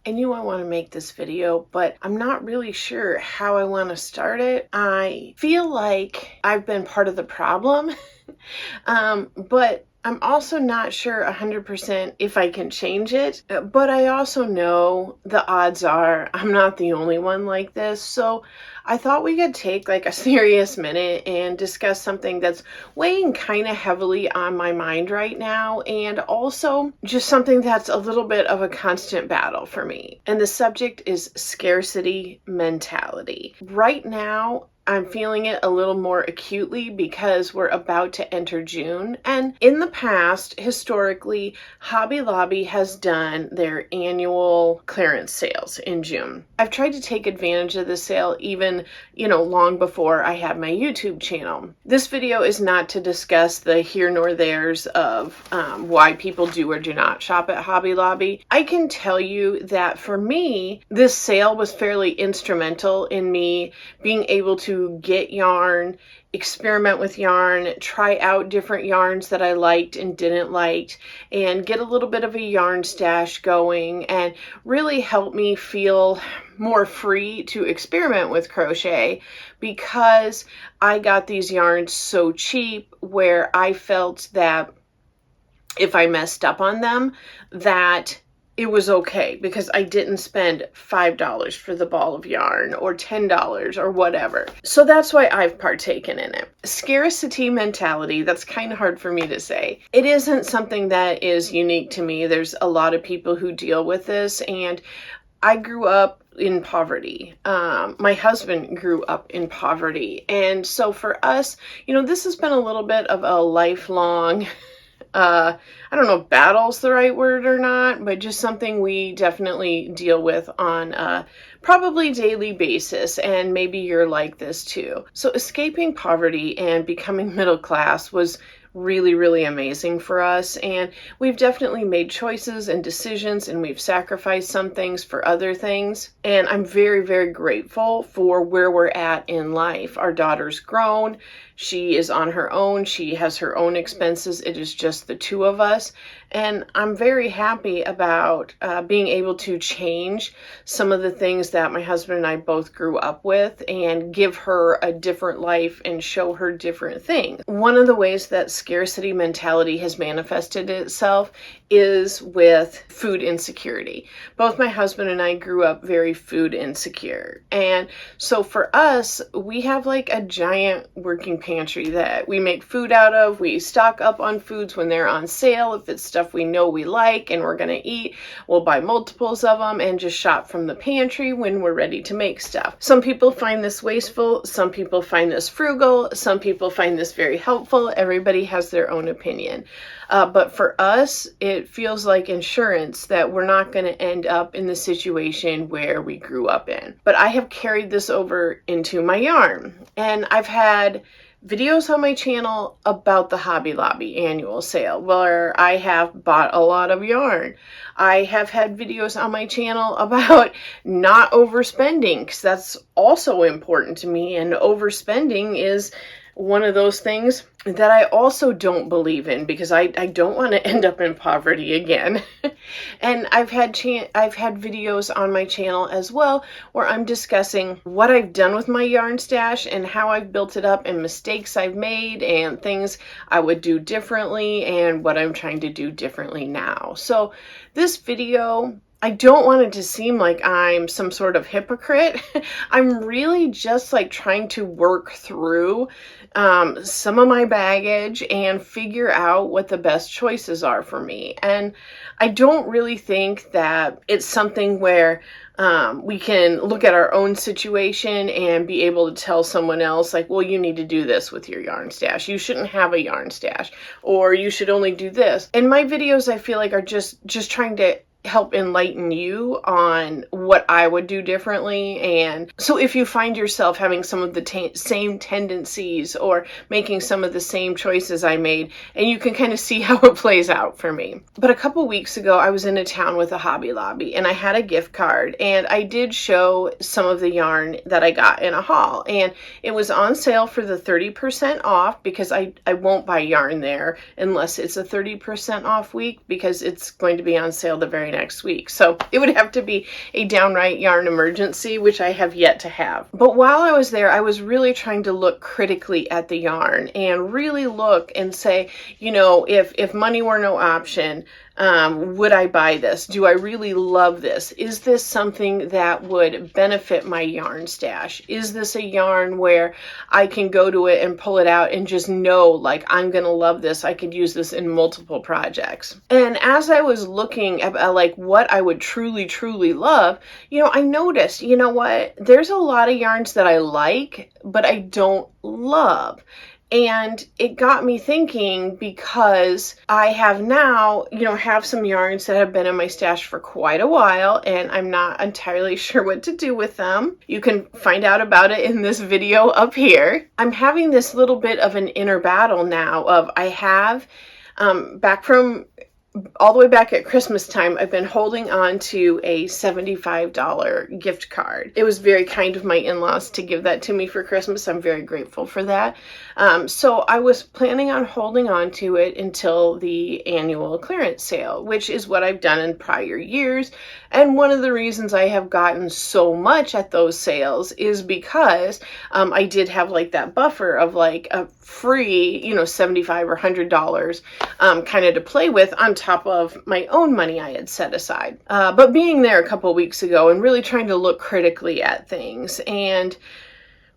I knew I want to make this video, but I'm not really sure how I want to start it. I feel like I've been part of the problem, but I'm also not sure 100% if I can change it, but I also know the odds are I'm not the only one like this. So I thought we could take like a serious minute and discuss something that's weighing kind of heavily on my mind right now, and also just something that's a little bit of a constant battle for me. And the subject is scarcity mentality. Right now, I'm feeling it a little more acutely because we're about to enter June. And in the past, historically, Hobby Lobby has done their annual clearance sales in June. I've tried to take advantage of the sale even, long before I had my YouTube channel. This video is not to discuss the here nor there's of why people do or do not shop at Hobby Lobby. I can tell you that for me, this sale was fairly instrumental in me being able to get yarn, experiment with yarn, try out different yarns that I liked and didn't like, and get a little bit of a yarn stash going, and really help me feel more free to experiment with crochet because I got these yarns so cheap where I felt that if I messed up on them, that it was okay because I didn't spend $5 for the ball of yarn or $10 or whatever. So that's why I've partaken in it. Scarcity mentality, that's kind of hard for me to say. It isn't something that is unique to me. There's a lot of people who deal with this, and I grew up in poverty. My husband grew up in poverty. And so for us, this has been a little bit of a lifelong I don't know if battle's the right word or not, but just something we definitely deal with on a probably daily basis, and maybe you're like this too. So escaping poverty and becoming middle class was really, really amazing for us, and we've definitely made choices and decisions, and we've sacrificed some things for other things, and I'm very, very grateful for where we're at in life. Our daughter's grown. She is on her own. She has her own expenses. It is just the two of us. And I'm very happy about being able to change some of the things that my husband and I both grew up with and give her a different life and show her different things. One of the ways that scarcity mentality has manifested itself is with food insecurity. Both my husband and I grew up very food insecure. And so for us, we have like a giant working pantry that we make food out of. We stock up on foods when they're on sale. If it's stuff we know we like and we're going to eat, we'll buy multiples of them and just shop from the pantry when we're ready to make stuff. Some people find this wasteful. Some people find this frugal. Some people find this very helpful. Everybody has their own opinion. But for us, it feels like insurance that we're not going to end up in the situation where we grew up in. But I have carried this over into my yarn, and I've had videos on my channel about the Hobby Lobby annual sale where I have bought a lot of yarn. I have had videos on my channel about not overspending, because that's also important to me, and overspending is one of those things that I also don't believe in because I don't want to end up in poverty again. And I've had videos on my channel as well where I'm discussing what I've done with my yarn stash and how I've built it up and mistakes I've made and things I would do differently and what I'm trying to do differently now. So this video, I don't want it to seem like I'm some sort of hypocrite. I'm really just like trying to work through some of my baggage and figure out what the best choices are for me. And I don't really think that it's something where we can look at our own situation and be able to tell someone else like, well, you need to do this with your yarn stash. You shouldn't have a yarn stash, or you should only do this. And my videos, I feel like, are just trying to help enlighten you on what I would do differently. And so if you find yourself having some of the same tendencies or making some of the same choices I made, and you can kind of see how it plays out for me. But a couple weeks ago, I was in a town with a Hobby Lobby, and I had a gift card, and I did show some of the yarn that I got in a haul, and it was on sale for the 30% off, because I won't buy yarn there unless it's a 30% off week, because it's going to be on sale the very next week. So it would have to be a downright yarn emergency, which I have yet to have. But while I was there, I was really trying to look critically at the yarn and really look and say, you know, if money were no option, would I buy this? Do I really love this? Is this something that would benefit my yarn stash? Is this a yarn where I can go to it and pull it out and just know, like, I'm going to love this. I could use this in multiple projects. And as I was looking at like what I would truly, truly love, you know, I noticed, you know what, there's a lot of yarns that I like, but I don't love. And it got me thinking, because I have now, you know, have some yarns that have been in my stash for quite a while, and I'm not entirely sure what to do with them. You can find out about it in this video up here. I'm having this little bit of an inner battle now of I have, back from all the way back at Christmas time, I've been holding on to a $75 gift card. It was very kind of my in-laws to give that to me for Christmas. I'm very grateful for that. So I was planning on holding on to it until the annual clearance sale, which is what I've done in prior years. And one of the reasons I have gotten so much at those sales is because I did have like that buffer of like a free, you know, $75 or $100 kind of to play with on top of my own money I had set aside. But being there a couple weeks ago and really trying to look critically at things and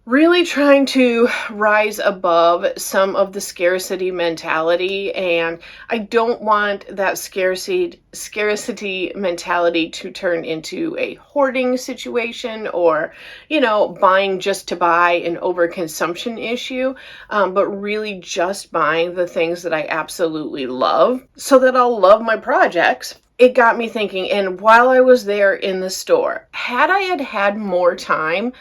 really trying to rise above some of the scarcity mentality, and I don't want that scarcity mentality to turn into a hoarding situation or, you know, buying just to buy, an overconsumption issue, but really just buying the things that I absolutely love so that I'll love my projects. It got me thinking, and while I was there in the store, had I had more time,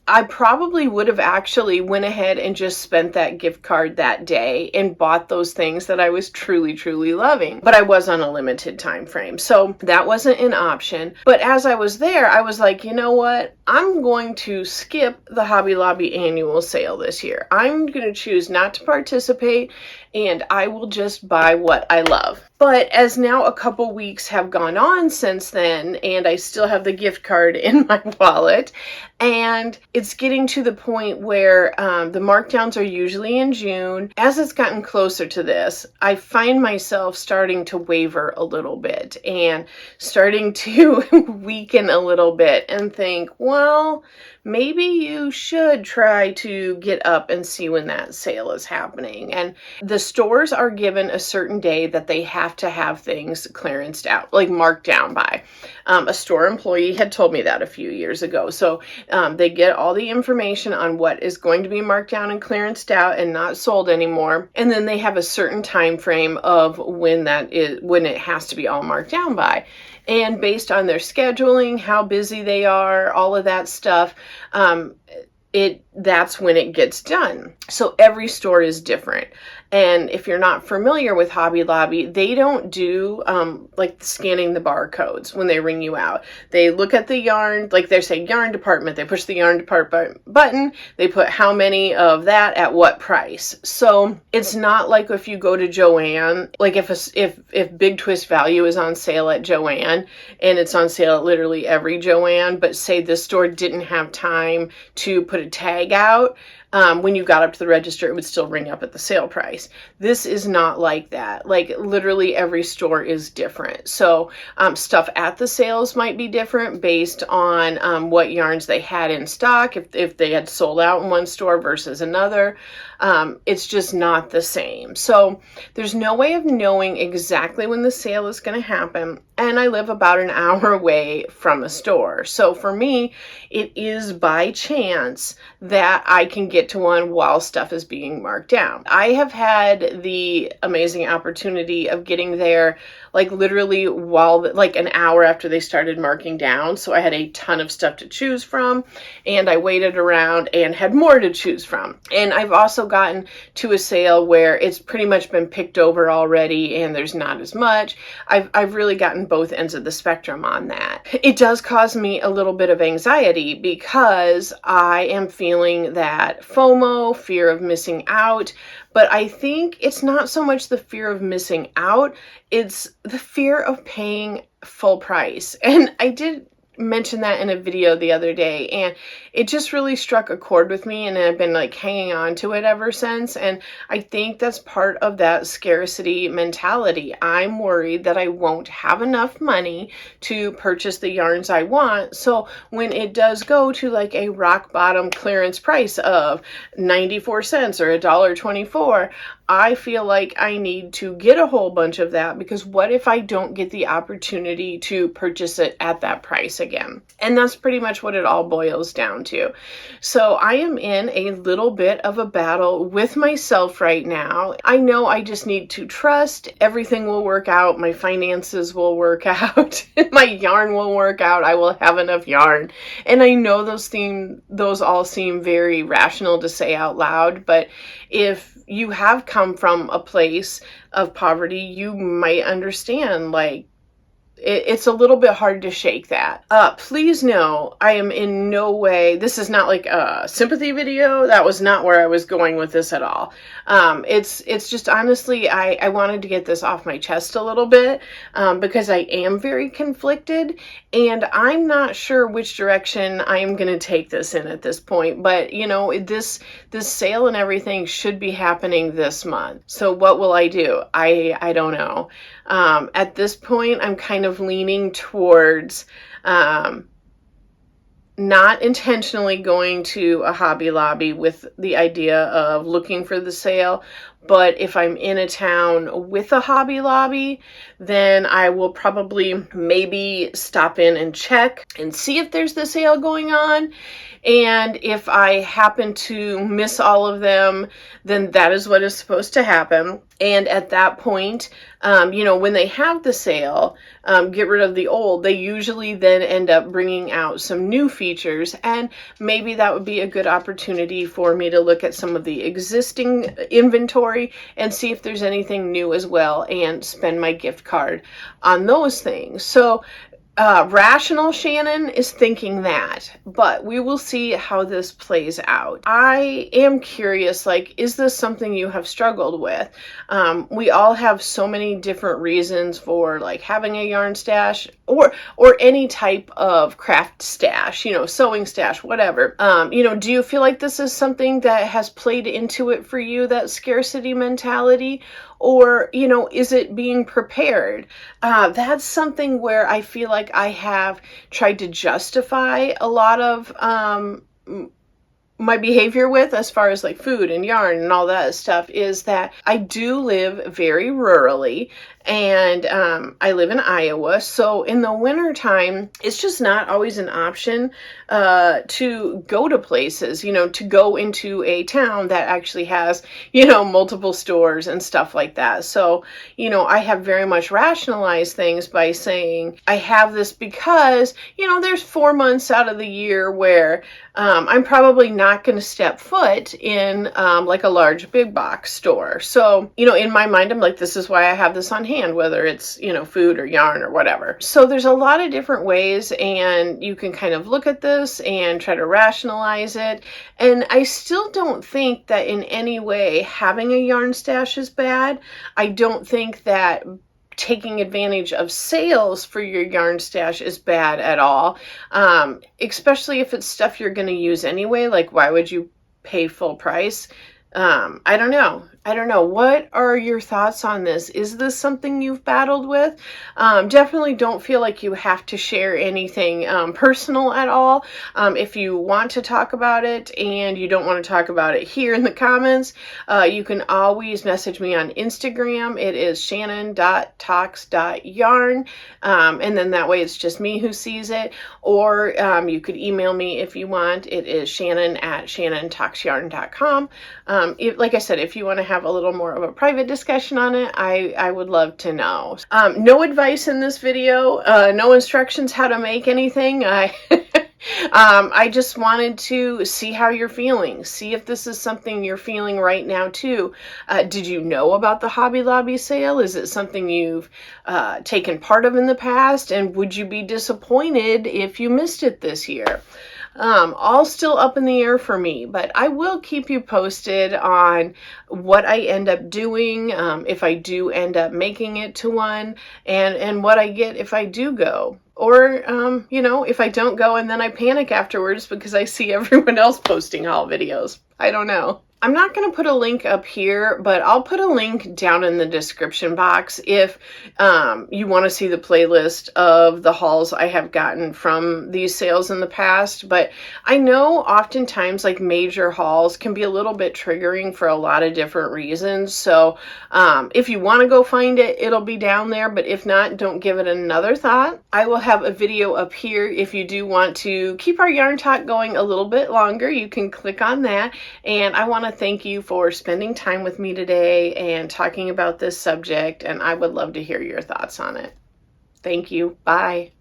I probably would have actually went ahead and just spent that gift card that day and bought those things that I was truly, truly loving. But I was on a limited time frame, so that wasn't an option. But as I was there, I was like, you know what? I'm going to skip the Hobby Lobby annual sale this year. I'm going to choose not to participate, and I will just buy what I love. But as now a couple weeks have gone on since then, and I still have the gift card in my wallet, and it's getting to the point where the markdowns are usually in June. As it's gotten closer to this, I find myself starting to waver a little bit and starting to weaken a little bit and think, well, maybe you should try to get up and see when that sale is happening. And the stores are given a certain day that they have to have things clearanced out, like marked down by. A store employee had told me that a few years ago. So they get all the information on what is going to be marked down and clearanced out and not sold anymore. And then they have a certain time frame of when it has to be all marked down by. And based on their scheduling, how busy they are, all of that stuff, that's when it gets done. So every store is different. And if you're not familiar with Hobby Lobby, they don't do like scanning the barcodes when they ring you out. They look at the yarn, like they say yarn department, they push the yarn department button, they put how many of that at what price. So it's not like if you go to Joann, like if Big Twist Value is on sale at Joann, and it's on sale at literally every Joann, but say this store didn't have time to put a tag out, when you got up to the register, it would still ring up at the sale price. This is not like that. Like literally every store is different. So stuff at the sales might be different based on what yarns they had in stock, if they had sold out in one store versus another. It's just not the same. So there's no way of knowing exactly when the sale is going to happen. And I live about an hour away from a store. So for me, it is by chance that I can get to one while stuff is being marked down. I have had the amazing opportunity of getting there like literally like an hour after they started marking down. So I had a ton of stuff to choose from, and I waited around and had more to choose from. And I've also gotten to a sale where it's pretty much been picked over already and there's not as much. I've really gotten both ends of the spectrum on that. It does cause me a little bit of anxiety because I am feeling that FOMO, fear of missing out. But I think it's not so much the fear of missing out, it's the fear of paying full price. And I did mention that in a video the other day, and it just really struck a chord with me, and I've been like hanging on to it ever since. And I think that's part of that scarcity mentality. I'm worried that I won't have enough money to purchase the yarns I want. So when it does go to like a rock bottom clearance price of 94 cents or $1.24, I feel like I need to get a whole bunch of that, because what if I don't get the opportunity to purchase it at that price again? And that's pretty much what it all boils down to. So I am in a little bit of a battle with myself right now. I know I just need to trust everything will work out. My finances will work out. My yarn will work out. I will have enough yarn. And I know those all seem very rational to say out loud, but if you have come from a place of poverty, you might understand, like, it's a little bit hard to shake that. Please know, I am in no way, this is not like a sympathy video. That was not where I was going with this at all. It's just honestly, I wanted to get this off my chest a little bit, because I am very conflicted, and I'm not sure which direction I am going to take this in at this point. But you know, this sale and everything should be happening this month. So what will I do? I don't know. At this point, I'm kind of leaning towards not intentionally going to a Hobby Lobby with the idea of looking for the sale. But if I'm in a town with a Hobby Lobby, then I will probably maybe stop in and check and see if there's the sale going on. And if I happen to miss all of them, then that is what is supposed to happen. And at that point, you know, when they have the sale, get rid of the old, they usually then end up bringing out some new features. And maybe that would be a good opportunity for me to look at some of the existing inventory and see if there's anything new as well, and spend my gift card on those things. So rational Shannon is thinking that, but we will see how this plays out. I am curious, like, is this something you have struggled with? We all have so many different reasons for like having a yarn stash, or any type of craft stash, you know, sewing stash, whatever. You know, do you feel like this is something that has played into it for you, that scarcity mentality? Or, you know, is it being prepared? That's something where I feel like I have tried to justify a lot of my behavior with, as far as like food and yarn and all that stuff, is that I do live very rurally, and I live in Iowa. So in the wintertime, it's just not always an option to go to places, you know, to go into a town that actually has, you know, multiple stores and stuff like that. So, you know, I have very much rationalized things by saying I have this because, you know, there's 4 months out of the year where I'm probably not going to step foot in like a large big box store. So, you know, in my mind, I'm like, this is why I have this on hand, whether it's, you know, food or yarn or whatever. So there's a lot of different ways, and you can kind of look at this and try to rationalize it. And I still don't think that in any way having a yarn stash is bad. I don't think that taking advantage of sales for your yarn stash is bad at all, especially if it's stuff you're going to use anyway. Like, why would you pay full price? I don't know. What are your thoughts on this? Is this something you've battled with? Definitely don't feel like you have to share anything personal at all. If you want to talk about it and you don't want to talk about it here in the comments, you can always message me on Instagram. It is shannon.talks.yarn. And then that way it's just me who sees it. Or you could email me if you want. It is shannon@shannontalksyarn.com. Like I said, if you want to have a little more of a private discussion on it, I would love to know. No advice in this video, no instructions how to make anything. I just wanted to see how you're feeling, see if this is something you're feeling right now too. Did you know about the Hobby Lobby sale? Is it something you've taken part of in the past? And would you be disappointed if you missed it this year? All still up in the air for me, but I will keep you posted on what I end up doing, if I do end up making it to one, and what I get if I do go. Or, if I don't go and then I panic afterwards because I see everyone else posting haul videos. I don't know. I'm not going to put a link up here, but I'll put a link down in the description box if you want to see the playlist of the hauls I have gotten from these sales in the past. But I know oftentimes like major hauls can be a little bit triggering for a lot of different reasons. So if you want to go find it, it'll be down there. But if not, don't give it another thought. I will have a video up here if you do want to keep our yarn talk going a little bit longer. You can click on that. And I want to thank you for spending time with me today and talking about this subject, and I would love to hear your thoughts on it. Thank you. Bye.